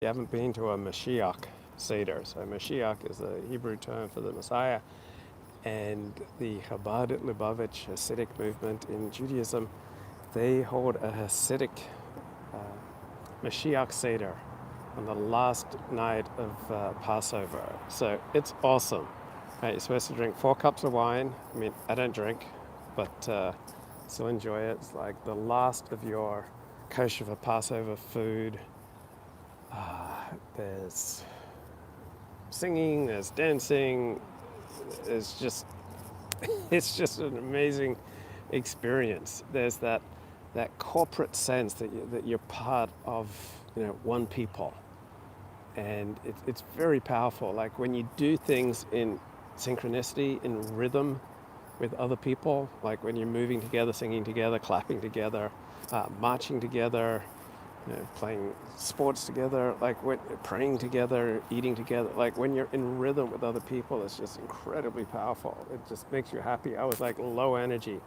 You haven't been to a Mashiach Seder. So Mashiach is a Hebrew term for the Messiah. And the Chabad Lubavitch Hasidic movement in Judaism, they hold a Hasidic Mashiach Seder on the last night of Passover. So it's awesome. Right, you're supposed to drink 4 cups of wine. I mean, I don't drink, but still enjoy it. It's like the last of your kosher for Passover food. There's singing, there's dancing. It's just, it's just an amazing experience. There's that corporate sense that you're part of, one people, and it's very powerful. Like when you do things in synchronicity, in rhythm with other people, like when you're moving together, singing together, clapping together, marching together, playing sports together, like when praying together, eating together, like when you're in rhythm with other people, it's just incredibly powerful. It just makes you happy. I was like low energy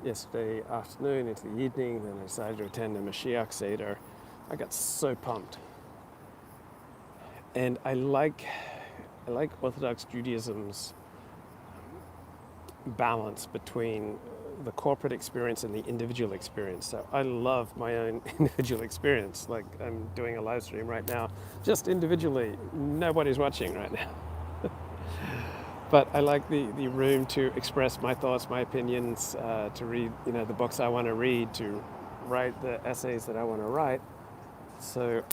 yesterday afternoon into the evening, then I decided to attend the Mashiach Seder. I got so pumped. And I like Orthodox Judaism's balance between the corporate experience and the individual experience. So I love my own individual experience. Like I'm doing a live stream right now, just individually. Nobody's watching right now. But I like the room to express my thoughts, my opinions, to read, the books I want to read, to write the essays that I want to write. So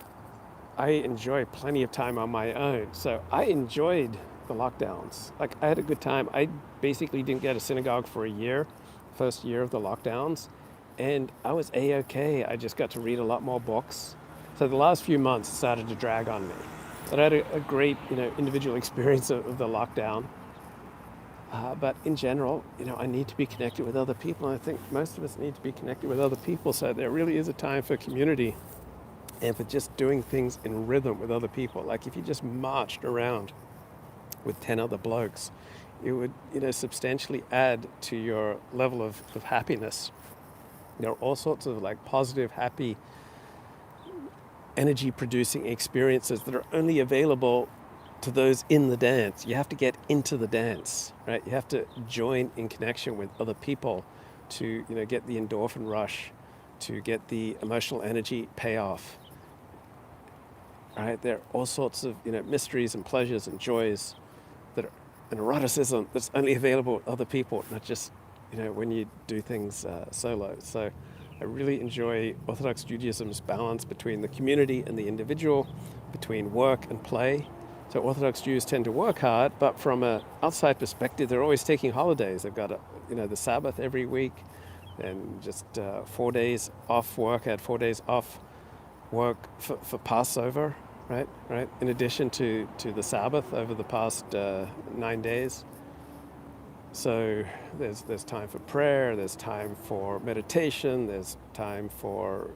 I enjoy plenty of time on my own. So I enjoyed the lockdowns. Like I had a good time. I basically didn't go to synagogue for a year, first year of the lockdowns, and I was A-okay. I just got to read a lot more books. So the last few months started to drag on me. But I had a great, individual experience of the lockdown. But in general, I need to be connected with other people. And I think most of us need to be connected with other people. So there really is a time for community and for just doing things in rhythm with other people. Like if you just marched around with 10 other blokes, it would, substantially add to your level of happiness. There are all sorts of like positive, happy, energy producing experiences that are only available to those in the dance. You have to get into the dance, right? You have to join in connection with other people to, get the endorphin rush, to get the emotional energy payoff. Right? There are all sorts of, mysteries and pleasures and joys that are an eroticism that's only available with other people, not just, when you do things solo. So I really enjoy Orthodox Judaism's balance between the community and the individual, between work and play. So Orthodox Jews tend to work hard, but from an outside perspective, they're always taking holidays. They've got, the Sabbath every week, and just 4 days off work. I had 4 days off work for Passover, right? In addition to the Sabbath over the past 9 days. So there's time for prayer, there's time for meditation, there's time for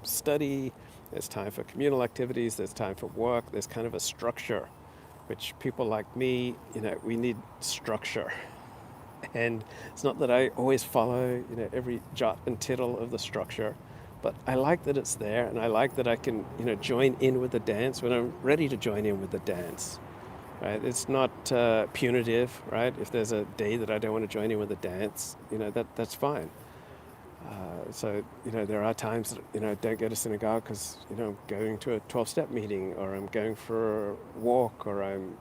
study, there's time for communal activities, there's time for work. There's kind of a structure, which people like me, we need structure. And it's not that I always follow, every jot and tittle of the structure, but I like that it's there, and I like that I can, join in with the dance when I'm ready to join in with the dance. Right? It's not punitive, right? If there's a day that I don't want to join in with the dance, that's fine. So, there are times that, I don't go to synagogue because, I'm going to a 12-step meeting, or I'm going for a walk, or I'm,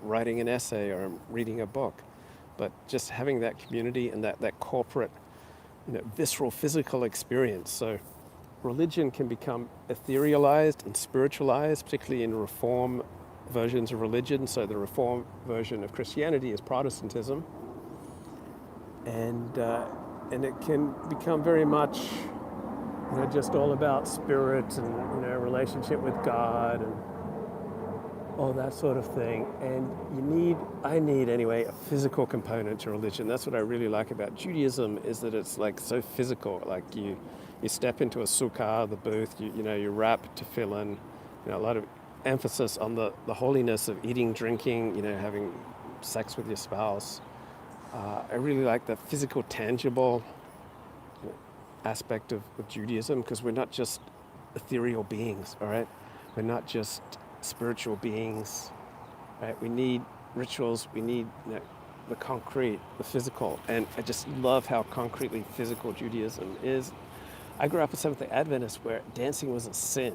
writing an essay, or I'm reading a book. But just having that community and that corporate, visceral, physical experience. So religion can become etherealized and spiritualized, particularly in Reform versions of religion. So the Reform version of Christianity is Protestantism, and it can become very much, just all about spirit and relationship with God and all that sort of thing. And I need anyway, a physical component to religion. That's what I really like about Judaism, is that it's like so physical. Like you step into a sukkah, the booth, you wrap tefillin, a lot of emphasis on the holiness of eating, drinking, having sex with your spouse. I really like the physical, tangible aspect of Judaism, because we're not just ethereal beings, all right? We're not just spiritual beings, right? We need rituals. We need the concrete, the physical. And I just love how concretely physical Judaism is. I grew up a Seventh-day Adventist where dancing was a sin,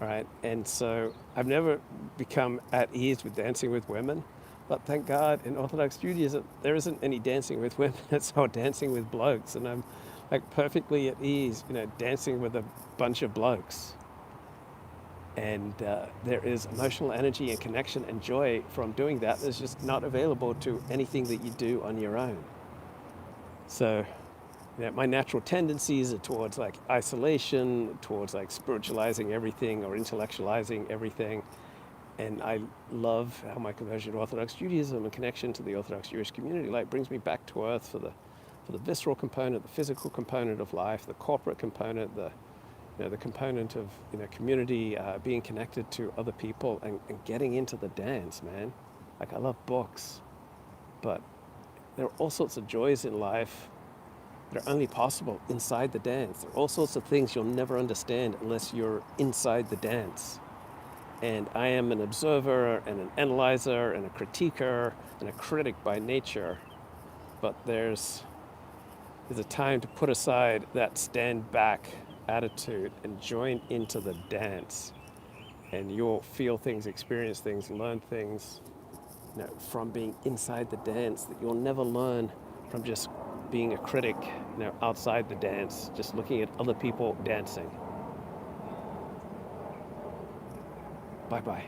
right? And so I've never become at ease with dancing with women. But thank God in Orthodox Judaism, there isn't any dancing with women. It's all dancing with blokes. And I'm like perfectly at ease, dancing with a bunch of blokes. And there is emotional energy and connection and joy from doing that that's just not available to anything that you do on your own. So my natural tendencies are towards like isolation, towards like spiritualizing everything or intellectualizing everything. And I love how my conversion to Orthodox Judaism and connection to the Orthodox Jewish community like brings me back to earth for the visceral component, the physical component of life, the corporate component, the component of community, being connected to other people, and getting into the dance, man. Like I love books, but there are all sorts of joys in life that are only possible inside the dance. There are all sorts of things you'll never understand unless you're inside the dance. And I am an observer and an analyzer and a critiquer and a critic by nature, but there's a time to put aside that stand back attitude and join into the dance, and you'll feel things, experience things, learn things from being inside the dance that you'll never learn from just being a critic outside the dance, just looking at other people dancing. Bye bye.